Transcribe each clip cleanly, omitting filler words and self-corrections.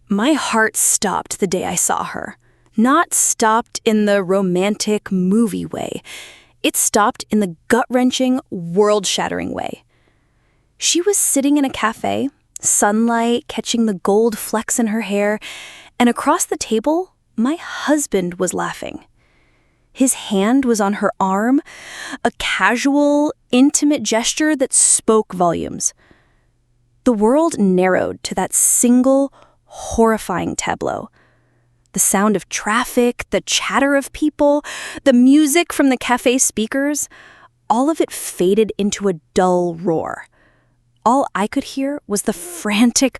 My heart stopped the day I saw her. Not stopped in the romantic movie way. It stopped in the gut-wrenching, world-shattering way. She was sitting in a cafe, sunlight catching the gold flecks in her hair, and across the table, my husband was laughing. His hand was on her arm, a casual, intimate gesture that spoke volumes. The world narrowed to that single, horrifying tableau. The sound of traffic, the chatter of people, the music from the cafe speakers, all of it faded into a dull roar. All I could hear was the frantic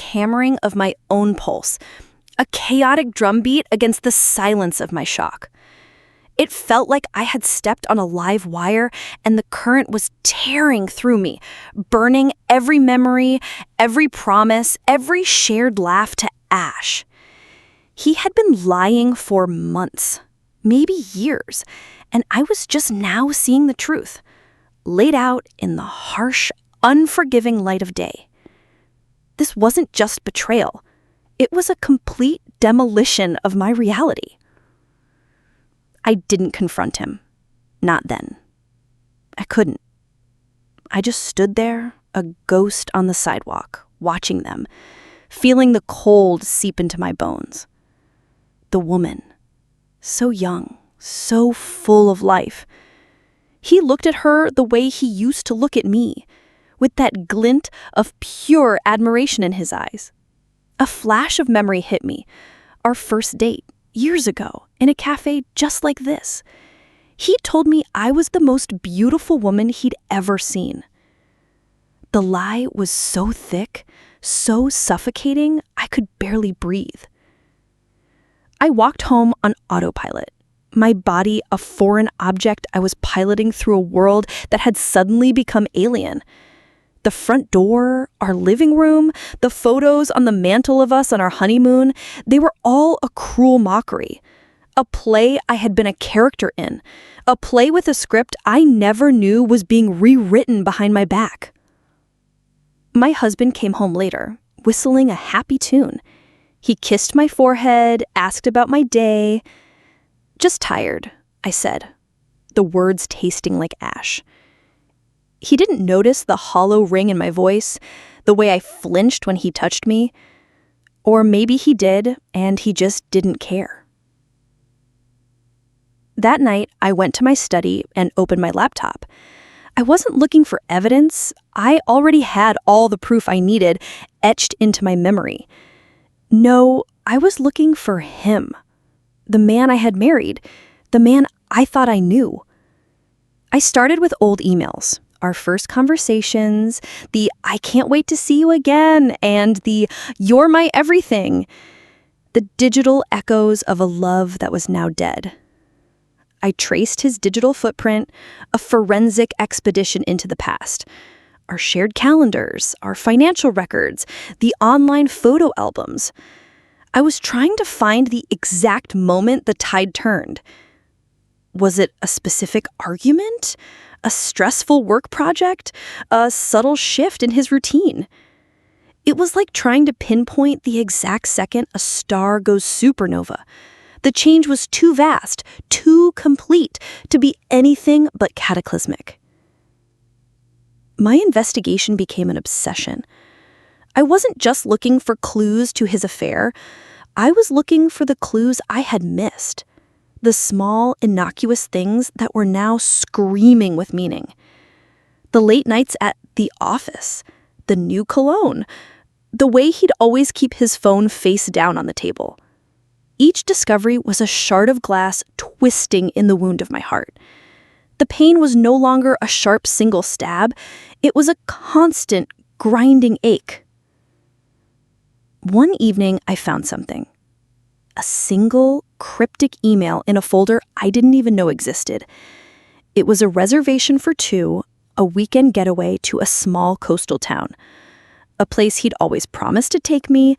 hammering of my own pulse, a chaotic drumbeat against the silence of my shock. It felt like I had stepped on a live wire and the current was tearing through me, burning every memory, every promise, every shared laugh to ash. He had been lying for months, maybe years, and I was just now seeing the truth, laid out in the harsh, unforgiving light of day. This wasn't just betrayal. It was a complete demolition of my reality. I didn't confront him. Not then. I couldn't. I just stood there, a ghost on the sidewalk, watching them, feeling the cold seep into my bones. The woman, so young, so full of life. He looked at her the way he used to look at me, with that glint of pure admiration in his eyes. A flash of memory hit me. Our first date, years ago, in a cafe just like this. He told me I was the most beautiful woman he'd ever seen. The lie was so thick, so suffocating, I could barely breathe. I walked home on autopilot, my body a foreign object I was piloting through a world that had suddenly become alien. The front door, our living room, the photos on the mantle of us on our honeymoon, they were all a cruel mockery. A play I had been a character in. A play with a script I never knew was being rewritten behind my back. My husband came home later, whistling a happy tune. He kissed my forehead, asked about my day. "Just tired," I said, the words tasting like ash. He didn't notice the hollow ring in my voice, the way I flinched when he touched me. Or maybe he did, and he just didn't care. That night, I went to my study and opened my laptop. I wasn't looking for evidence. I already had all the proof I needed etched into my memory. No, I was looking for him. The man I had married. The man I thought I knew. I started with old emails. Our first conversations, the "I can't wait to see you again," and the "you're my everything." The digital echoes of a love that was now dead. I traced his digital footprint, a forensic expedition into the past. Our shared calendars, our financial records, the online photo albums. I was trying to find the exact moment the tide turned. Was it a specific argument? A stressful work project? A subtle shift in his routine? It was like trying to pinpoint the exact second a star goes supernova. The change was too vast, too complete, to be anything but cataclysmic. My investigation became an obsession. I wasn't just looking for clues to his affair. I was looking for the clues I had missed. The small, innocuous things that were now screaming with meaning. The late nights at the office, the new cologne, the way he'd always keep his phone face down on the table. Each discovery was a shard of glass twisting in the wound of my heart. The pain was no longer a sharp single stab. It was a constant, grinding ache. One evening, I found something. A single, cryptic email in a folder I didn't even know existed. It was a reservation for two, a weekend getaway to a small coastal town. A place he'd always promised to take me,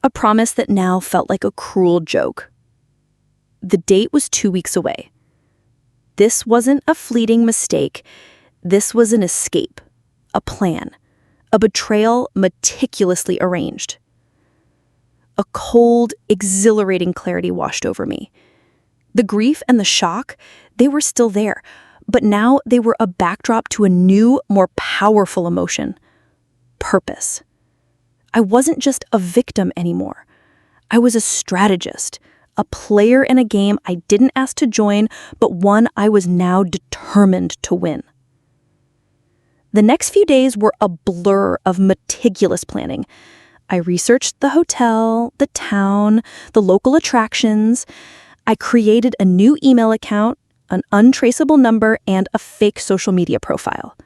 a promise that now felt like a cruel joke. The date was 2 weeks away. This wasn't a fleeting mistake. This was an escape, a plan, a betrayal meticulously arranged. cold, exhilarating clarity washed over me. The grief and the shock, they were still there, but now they were a backdrop to a new, more powerful emotion: purpose. I wasn't just a victim anymore. I was a strategist, a player in a game I didn't ask to join, but one I was now determined to win. The next few days were a blur of meticulous planning. I researched the hotel, the town, the local attractions. I created a new email account, an untraceable number, and a fake social media profile.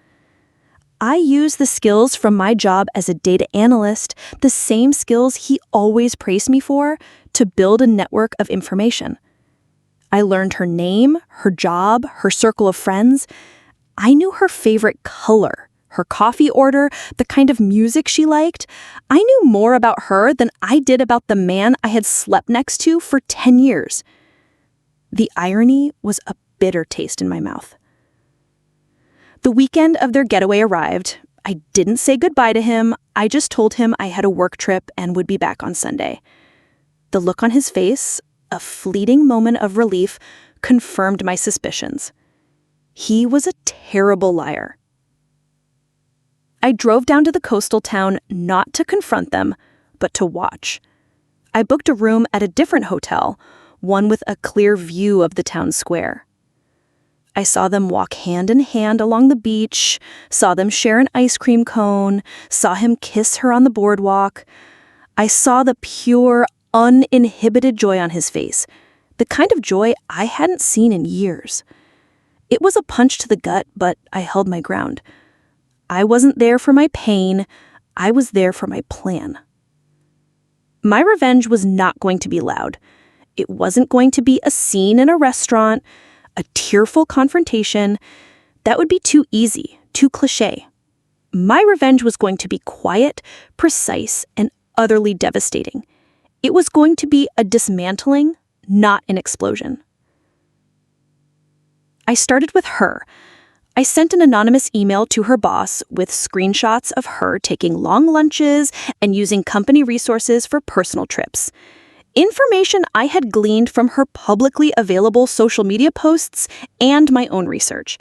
I used the skills from my job as a data analyst, the same skills he always praised me for, to build a network of information. I learned her name, her job, her circle of friends. I knew her favorite color, her coffee order, the kind of music she liked. I knew more about her than I did about the man I had slept next to for 10 years. The irony was a bitter taste in my mouth. The weekend of their getaway arrived. I didn't say goodbye to him. I just told him I had a work trip and would be back on Sunday. The look on his face, a fleeting moment of relief, confirmed my suspicions. He was a terrible liar. I drove down to the coastal town not to confront them, but to watch. I booked a room at a different hotel, one with a clear view of the town square. I saw them walk hand in hand along the beach, saw them share an ice cream cone, saw him kiss her on the boardwalk. I saw the pure, uninhibited joy on his face, the kind of joy I hadn't seen in years. It was a punch to the gut, but I held my ground. I wasn't there for my pain. I was there for my plan. My revenge was not going to be loud. It wasn't going to be a scene in a restaurant, a tearful confrontation. That would be too easy, too cliché. My revenge was going to be quiet, precise, and utterly devastating. It was going to be a dismantling, not an explosion. I started with her. I sent an anonymous email to her boss with screenshots of her taking long lunches and using company resources for personal trips. Information I had gleaned from her publicly available social media posts and my own research.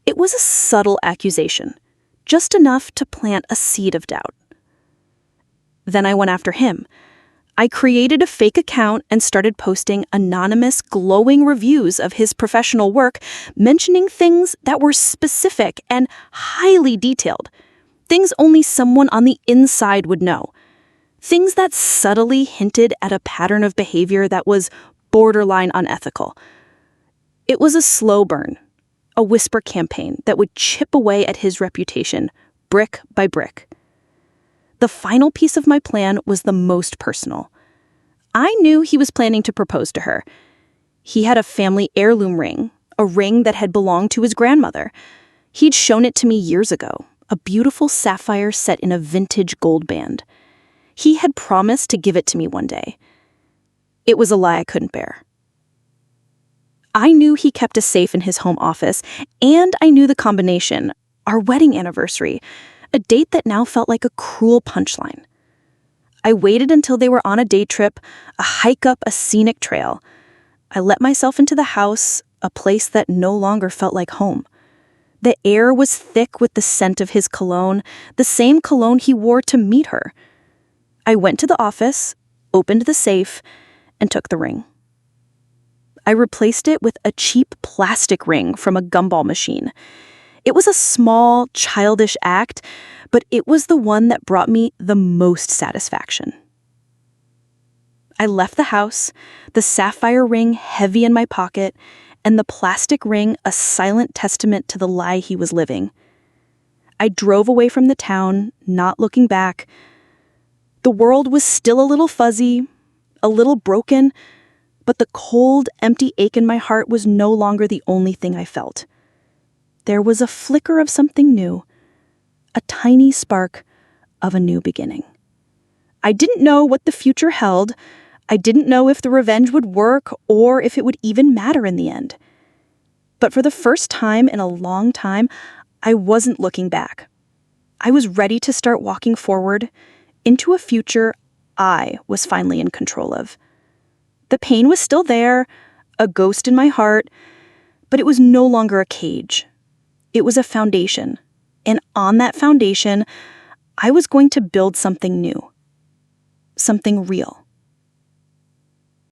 It was a subtle accusation, just enough to plant a seed of doubt. Then I went after him. I created a fake account and started posting anonymous, glowing reviews of his professional work, mentioning things that were specific and highly detailed, things only someone on the inside would know. Things that subtly hinted at a pattern of behavior that was borderline unethical. It was a slow burn, a whisper campaign that would chip away at his reputation, brick by brick. The final piece of my plan was the most personal. I knew he was planning to propose to her. He had a family heirloom ring, a ring that had belonged to his grandmother. He'd shown it to me years ago, a beautiful sapphire set in a vintage gold band. He had promised to give it to me one day. It was a lie I couldn't bear. I knew he kept a safe in his home office, and I knew the combination, our wedding anniversary, a date that now felt like a cruel punchline. I waited until they were on a day trip, a hike up a scenic trail. I let myself into the house, a place that no longer felt like home. The air was thick with the scent of his cologne, the same cologne he wore to meet her. I went to the office, opened the safe, and took the ring. I replaced it with a cheap plastic ring from a gumball machine. It was a small, childish act, but it was the one that brought me the most satisfaction. I left the house, the sapphire ring heavy in my pocket, and the plastic ring a silent testament to the lie he was living. I drove away from the town, not looking back. The world was still a little fuzzy, a little broken, but the cold, empty ache in my heart was no longer the only thing I felt. There was a flicker of something new, a tiny spark of a new beginning. I didn't know what the future held. I didn't know if the revenge would work or if it would even matter in the end. But for the first time in a long time, I wasn't looking back. I was ready to start walking forward into a future I was finally in control of. The pain was still there, a ghost in my heart, but it was no longer a cage. It was a foundation. And on that foundation, I was going to build something new. Something real.